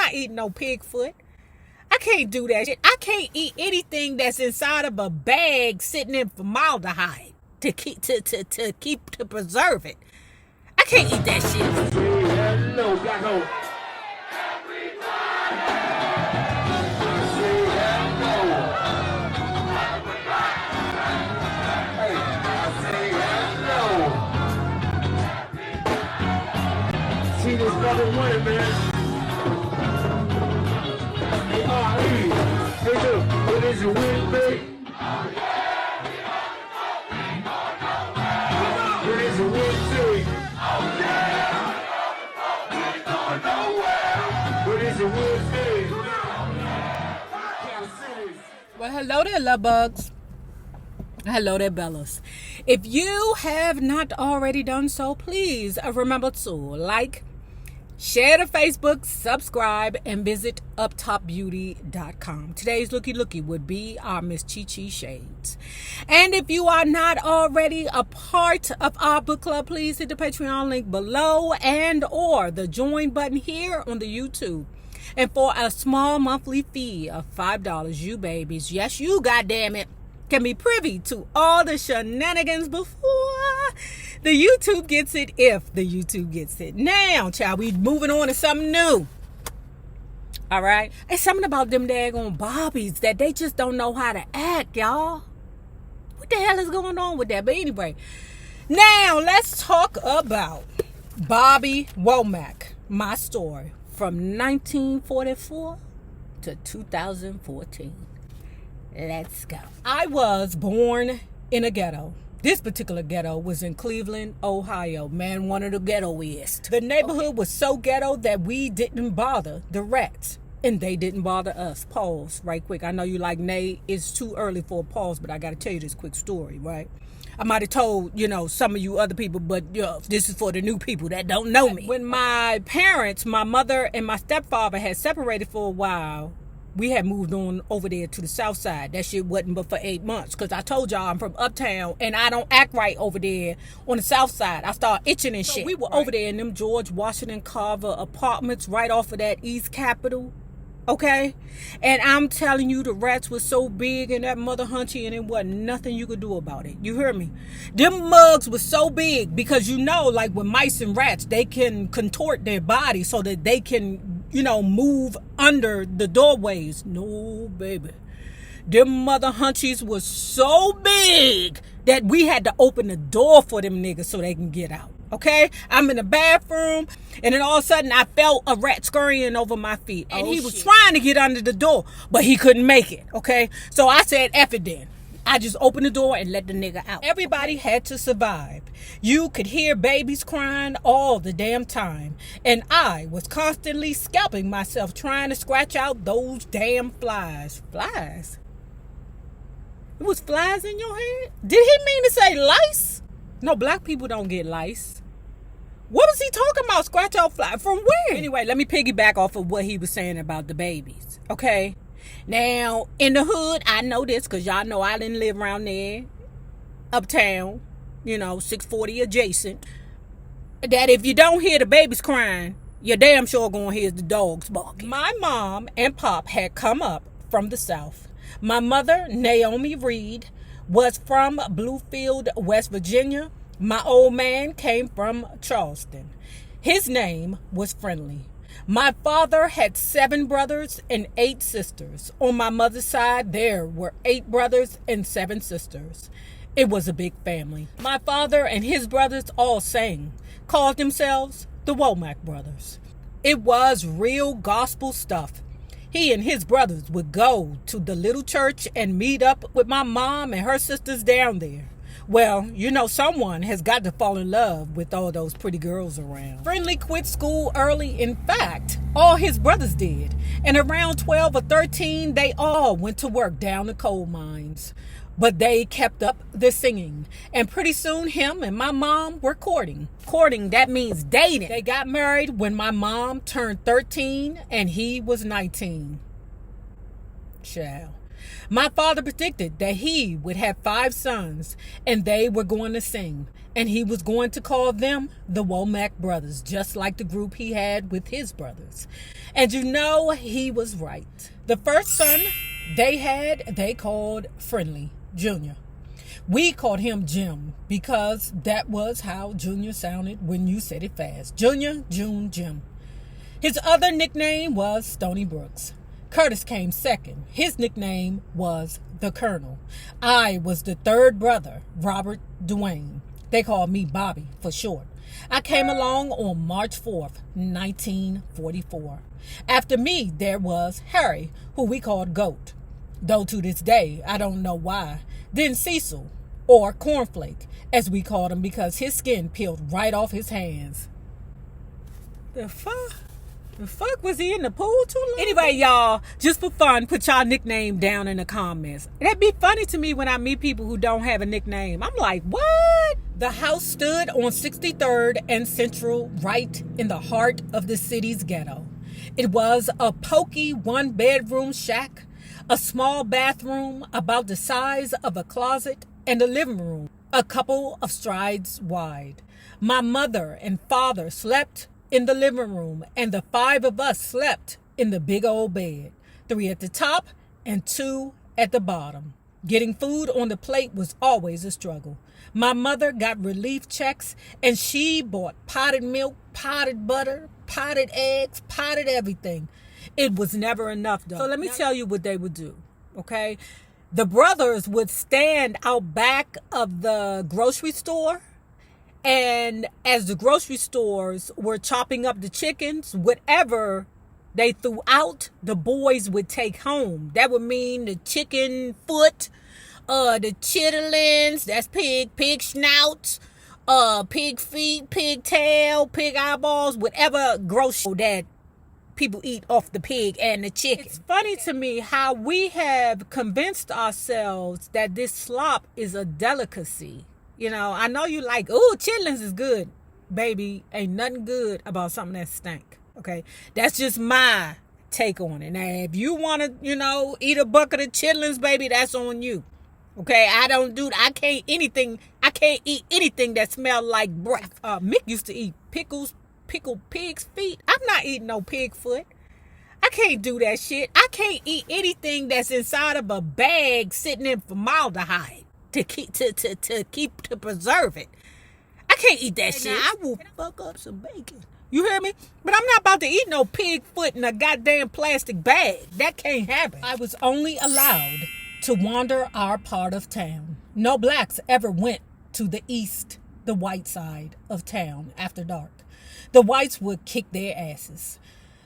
not eating no pig foot. I can't do that shit. I can't eat anything that's inside of a bag sitting in formaldehyde to preserve it. I can't eat that shit. Hello, black hole. See this brother winning, man. Hey, hey, look, what is your win, big? What is your win, big? What is your win, big? Well, hello there, love bugs. Hello there, Bellas. If you have not already done so, please remember to like, share to Facebook, subscribe, and visit uptopbeauty.com. Today's looky would be our Miss Chi Shades. And if you are not already a part of our book club, please hit the Patreon link below and or the join button here on the YouTube. And for a small monthly fee of $5, you babies, yes you goddammit, can be privy to all the shenanigans before the YouTube gets it, if the YouTube gets it. Now, child, we moving on to something new. All right? It's something about them daggone Barbies that they just don't know how to act, y'all. What the hell is going on with that? But anyway, now let's talk about Bobby Womack, my story from 1944 to 2014. Let's go. I was born in a ghetto. This particular ghetto was in Cleveland, Ohio. Man, one of the ghettoest. The neighborhood was so ghetto that we didn't bother the rats. And they didn't bother us. Pause right quick. I know you like, Nay, it's too early for a pause, but I got to tell you this quick story, right? I might have told, some of you other people, but this is for the new people that don't know me. When my parents, my mother and my stepfather had separated for a while, we had moved on over there to the south side. That shit wasn't but for 8 months. Because I told y'all I'm from uptown and I don't act right over there on the south side. I start itching and shit. We were over there in them George Washington Carver apartments right off of that East Capitol. Okay? And I'm telling you, the rats were so big and that mother hunchy and it wasn't nothing you could do about it. You hear me? Them mugs were so big because like with mice and rats, they can contort their body so that they can move under the doorways. No, baby. Them mother hunchies was so big that we had to open the door for them niggas so they can get out. Okay? I'm in the bathroom, and then all of a sudden I felt a rat scurrying over my feet. And he was trying to get under the door, but he couldn't make it. Okay? So I said, F it then. I just opened the door and let the nigga out. Everybody had to survive. You could hear babies crying all the damn time. And I was constantly scalping myself trying to scratch out those damn flies. Flies? It was flies in your head? Did he mean to say lice? No, black people don't get lice. What was he talking about? Scratch out flies? From where? Anyway, let me piggyback off of what he was saying about the babies. Okay? Now, in the hood, I know this because y'all know I didn't live around there, uptown, 640 adjacent, that if you don't hear the babies crying, you're damn sure going to hear the dogs barking. My mom and pop had come up from the South. My mother, Naomi Reed, was from Bluefield, West Virginia. My old man came from Charleston. His name was Friendly. My father had 7 brothers and 8 sisters. On my mother's side, there were 8 brothers and 7 sisters. It was a big family. My father and his brothers all sang, called themselves the Womack brothers. It was real gospel stuff. He and his brothers would go to the little church and meet up with my mom and her sisters down there. Well, someone has got to fall in love with all those pretty girls around. Friendly quit school early. In fact, all his brothers did. And around 12 or 13, they all went to work down the coal mines. But they kept up the singing. And pretty soon, him and my mom were courting. Courting, that means dating. They got married when my mom turned 13 and he was 19. Child. My father predicted that he would have 5 sons and they were going to sing. And he was going to call them the Womack brothers, just like the group he had with his brothers. And you know, he was right. The first son they called Friendly, Junior. We called him Jim because that was how Junior sounded when you said it fast. Junior, June, Jim. His other nickname was Stony Brooks. Curtis came second. His nickname was the Colonel. I was the third brother, Robert Dwayne. They called me Bobby for short. I came along on March 4th, 1944. After me, there was Harry, who we called Goat. Though to this day, I don't know why. Then Cecil, or Cornflake, as we called him because his skin peeled right off his hands. The fuck was he in the pool too long? Anyway, y'all, just for fun, put y'all nickname down in the comments. That'd be funny to me when I meet people who don't have a nickname. I'm like, what? The house stood on 63rd and Central, right in the heart of the city's ghetto. It was a pokey 1-bedroom shack, a small bathroom about the size of a closet, and a living room a couple of strides wide. My mother and father slept in the living room, and the 5 of us slept in the big old bed, 3 at the top and 2 at the bottom. Getting food on the plate was always a struggle. My mother got relief checks, and she bought potted milk, potted butter, potted eggs, potted everything. It was never enough, though. So let me tell you what they would do, okay? The brothers would stand out back of the grocery store, and as the grocery stores were chopping up the chickens, whatever they threw out, the boys would take home. That would mean the chicken foot, the chitterlings, that's pig snouts, pig feet, pig tail, pig eyeballs, whatever grocery that people eat off the pig and the chicken. It's funny to me how we have convinced ourselves that this slop is a delicacy. You know, I know you like, ooh, chitlins is good. Baby, ain't nothing good about something that stink. Okay? That's just my take on it. Now, if you want to, eat a bucket of chitlins, baby, that's on you. Okay? I can't eat anything that smells like breath. Mick used to eat pickled pig's feet. I'm not eating no pig foot. I can't do that shit. I can't eat anything that's inside of a bag sitting in formaldehyde. To preserve it. I can't eat that shit. Now, I will fuck up some bacon. You hear me? But I'm not about to eat no pig foot in a goddamn plastic bag. That can't happen. I was only allowed to wander our part of town. No blacks ever went to the east, the white side of town after dark. The whites would kick their asses.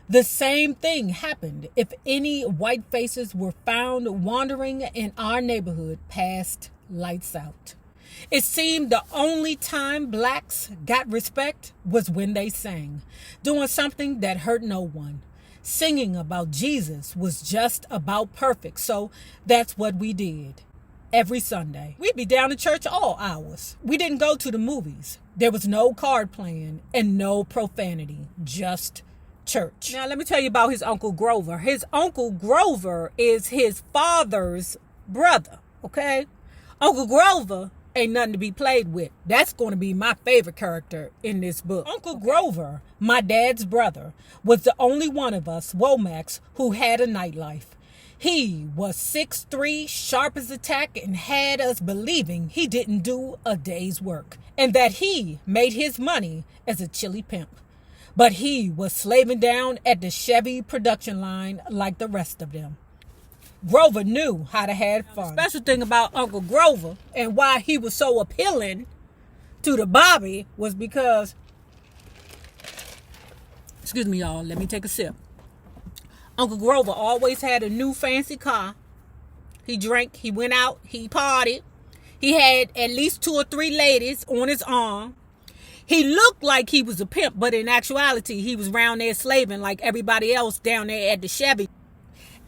The same thing happened if any white faces were found wandering in our neighborhood past lights out. It seemed the only time blacks got respect was when they sang, doing something that hurt no one. Singing about Jesus was just about perfect, so that's what we did. Every Sunday, we'd be down to church all hours. We didn't go to the movies. There was no card playing and no profanity, just church. Now, let me tell you about his Uncle Grover. His Uncle Grover is his father's brother, okay? Uncle Grover ain't nothing to be played with. That's going to be my favorite character in this book. Uncle Grover, my dad's brother, was the only one of us Womacks who had a nightlife. He was 6'3", sharp as a tack, and had us believing he didn't do a day's work, and that he made his money as a chili pimp. But he was slaving down at the Chevy production line like the rest of them. Grover knew how to have fun. The special thing about Uncle Grover and why he was so appealing to the Bobby was because, excuse me, y'all, let me take a sip. Uncle Grover always had a new fancy car. He drank, he went out, he partied. He had at least 2 or 3 ladies on his arm. He looked like he was a pimp, but in actuality, he was round there slaving like everybody else down there at the Chevy.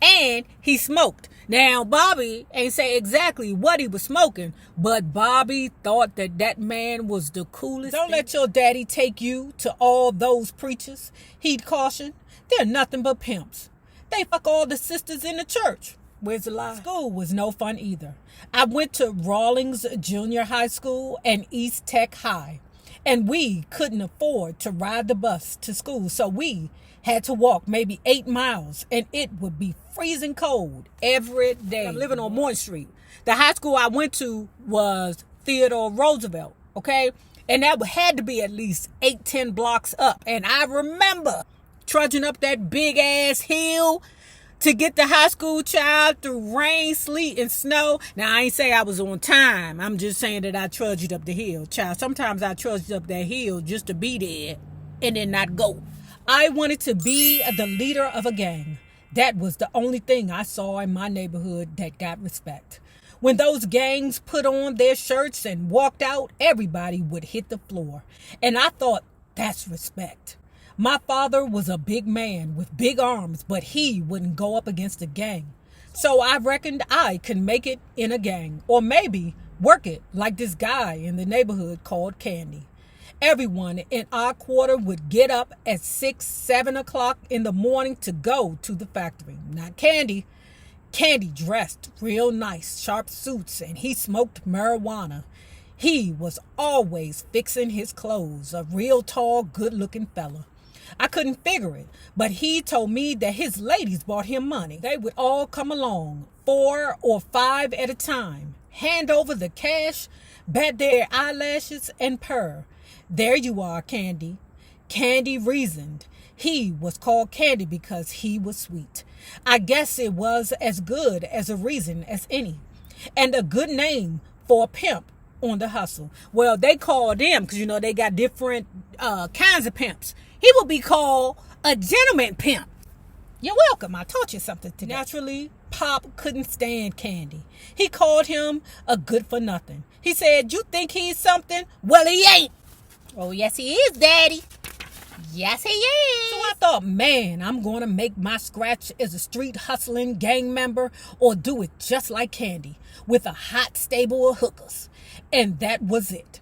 And he smoked. Now, Bobby ain't say exactly what he was smoking, but Bobby thought that man was the coolest. Don't let your daddy take you to all those preachers. He'd caution, they're nothing but pimps. They fuck all the sisters in the church. Where's the lie? School was no fun either. I went to Rawlings Junior High School and East Tech High, and we couldn't afford to ride the bus to school, so we had to walk maybe 8 miles, and it would be freezing cold every day. I'm living on Morton Street. The high school I went to was Theodore Roosevelt, okay? And that had to be at least 8-10 blocks up. And I remember trudging up that big ass hill to get to high school, child, through rain, sleet, and snow. Now, I ain't say I was on time. I'm just saying that I trudged up the hill, child. Sometimes I trudged up that hill just to be there and then not go. I wanted to be the leader of a gang. That was the only thing I saw in my neighborhood that got respect. When those gangs put on their shirts and walked out, everybody would hit the floor. And I thought, that's respect. My father was a big man with big arms, but he wouldn't go up against a gang. So I reckoned I could make it in a gang, or maybe work it like this guy in the neighborhood called Candy. Everyone in our quarter would get up at 6, 7 o'clock in the morning to go to the factory. Not Candy. Candy dressed real nice, sharp suits, and he smoked marijuana. He was always fixing his clothes, a real tall, good-looking fella. I couldn't figure it, but he told me that his ladies bought him money. They would all come along, 4 or 5 at a time, hand over the cash, bat their eyelashes, and purr. There you are, Candy. Candy reasoned. He was called Candy because he was sweet. I guess it was as good as a reason as any. And a good name for a pimp on the hustle. Well, they called them because, they got different kinds of pimps. He will be called a gentleman pimp. You're welcome. I taught you something today. Naturally, Pop couldn't stand Candy. He called him a good for nothing. He said, "You think he's something? Well, he ain't." "Oh, yes, he is, Daddy." "Yes, he is." So I thought, man, I'm going to make my scratch as a street hustling gang member or do it just like Candy with a hot stable of hookers. And that was it.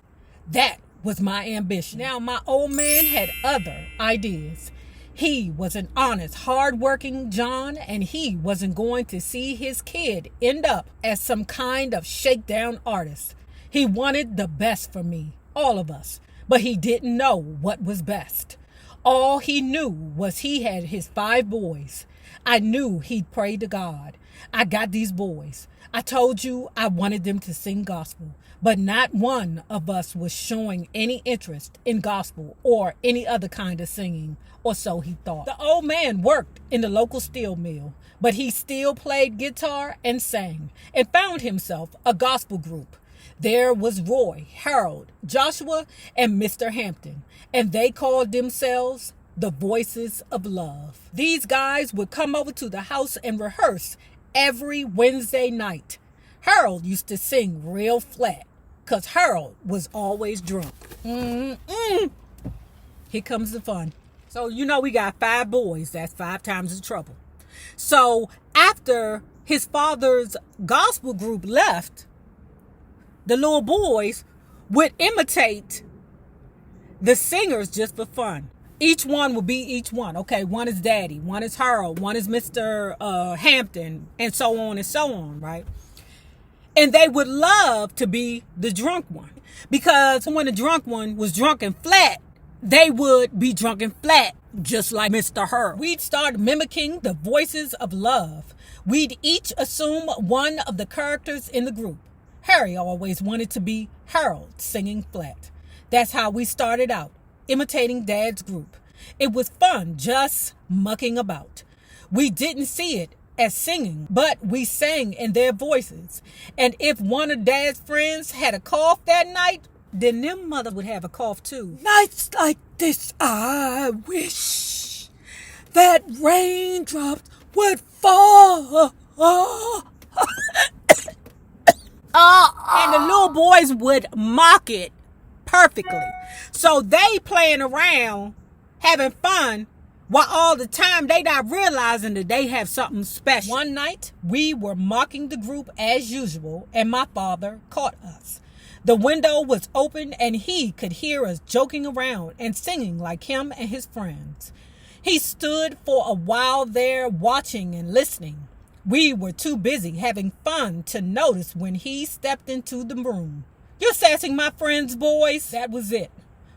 That was my ambition. Now, my old man had other ideas. He was an honest, hard-working John, and he wasn't going to see his kid end up as some kind of shakedown artist. He wanted the best for me, all of us, but he didn't know what was best. All he knew was he had his 5 boys. I knew he'd pray to God. I got these boys. I told you I wanted them to sing gospel, but not one of us was showing any interest in gospel or any other kind of singing, or so he thought. The old man worked in the local steel mill, but he still played guitar and sang and found himself a gospel group. There was Roy, Harold, Joshua, and Mr. Hampton, and they called themselves the Voices of Love. These guys would come over to the house and rehearse every Wednesday night. Harold used to sing real flat, because Harold was always drunk. Here comes the fun. So, we got 5 boys. That's 5 times the trouble. So, after his father's gospel group left, the little boys would imitate the singers just for fun. Each one would be each one. Okay, one is Daddy, one is Harold, one is Mr. Hampton, and so on, right? And they would love to be the drunk one. Because when the drunk one was drunk and flat, they would be drunk and flat, just like Mr. Harold. We'd start mimicking the Voices of Love. We'd each assume one of the characters in the group. Harry always wanted to be Harold singing flat. That's how we started out, imitating Dad's group. It was fun just mucking about. We didn't see it as singing, but we sang in their voices. And if one of Dad's friends had a cough that night, then their mother would have a cough too. Nights like this, I wish that raindrops would fall. And the little boys would mock it perfectly. So they playing around, having fun, while all the time they not realizing that they have something special. One night, we were mocking the group as usual, and my father caught us. The window was open, and he could hear us joking around and singing like him and his friends. He stood for a while there watching and listening. We were too busy having fun to notice when he stepped into the room. "You're sassing my friend's boys." That was it.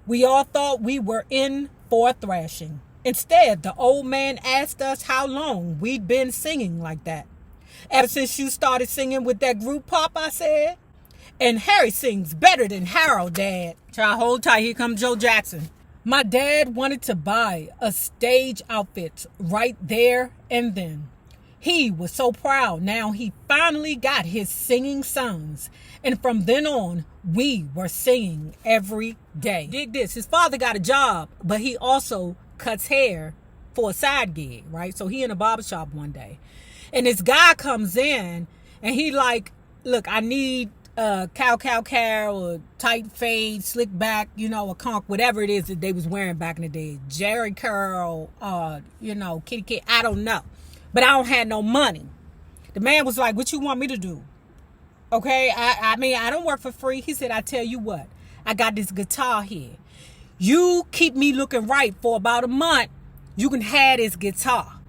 We all thought we were in for a thrashing. Instead, the old man asked us how long we'd been singing like that. "Ever since you started singing with that group, Pop," I said. "And Harry sings better than Harold, Dad." Child, hold tight. Here comes Joe Jackson. My dad wanted to buy a stage outfit right there and then. He was so proud now he finally got his singing sons. And from then on, we were singing every day. Dig this. His father got a job, but he also cuts hair for a side gig, right? So he in a barbershop one day. And this guy comes in and he like, "Look, I need cow, or tight fade, slick back, a conch, whatever it is that they was wearing back in the day. Jerry curl, kitty, I don't know. But I don't have no money." The man was like, "What you want me to do?" Okay, I mean, I don't work for free. He said, "I tell you what, I got this guitar here. You keep me looking right for about a month, you can have this guitar."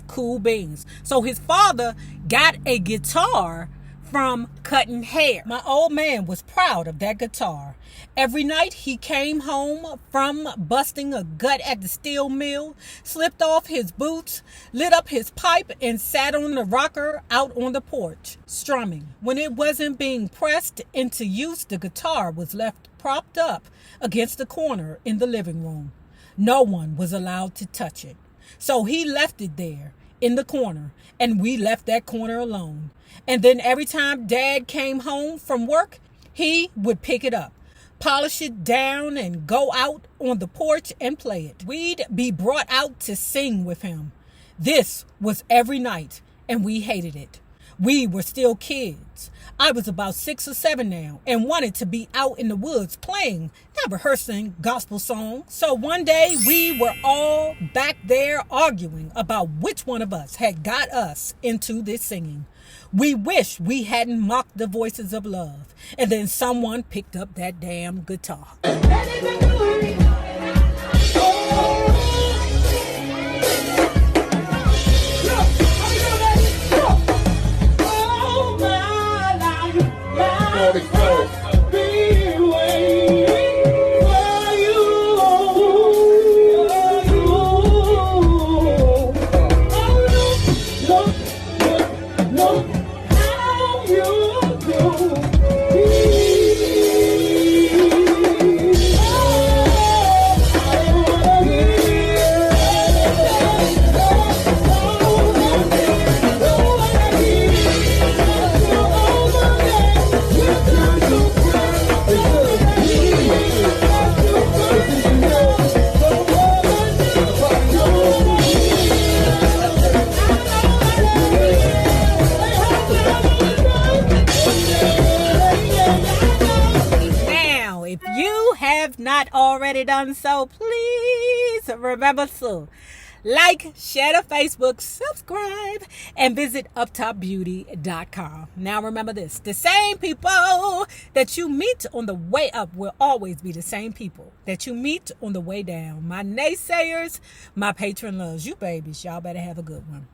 Cool beans. So his father got a guitar from cutting hair. My old man was proud of that guitar. Every night he came home from busting a gut at the steel mill, slipped off his boots, lit up his pipe, and sat on the rocker out on the porch, strumming. When it wasn't being pressed into use, the guitar was left propped up against the corner in the living room. No one was allowed to touch it. So he left it there in the corner, and we left that corner alone. And then every time Dad came home from work, he would pick it up, polish it down, and go out on the porch and play it. We'd be brought out to sing with him. This was every night, and we hated it. We were still kids. I was about 6 or 7 now and wanted to be out in the woods playing, not rehearsing gospel songs. So one day we were all back there arguing about which one of us had got us into this singing. We wished we hadn't mocked the voices of love. And then someone picked up that damn guitar. Not already done so, please remember to like, share to Facebook, subscribe, and visit uptopbeauty.com. Now remember this, the same people that you meet on the way up will always be the same people that you meet on the way down. My naysayers, my patron loves you babies. Y'all better have a good one.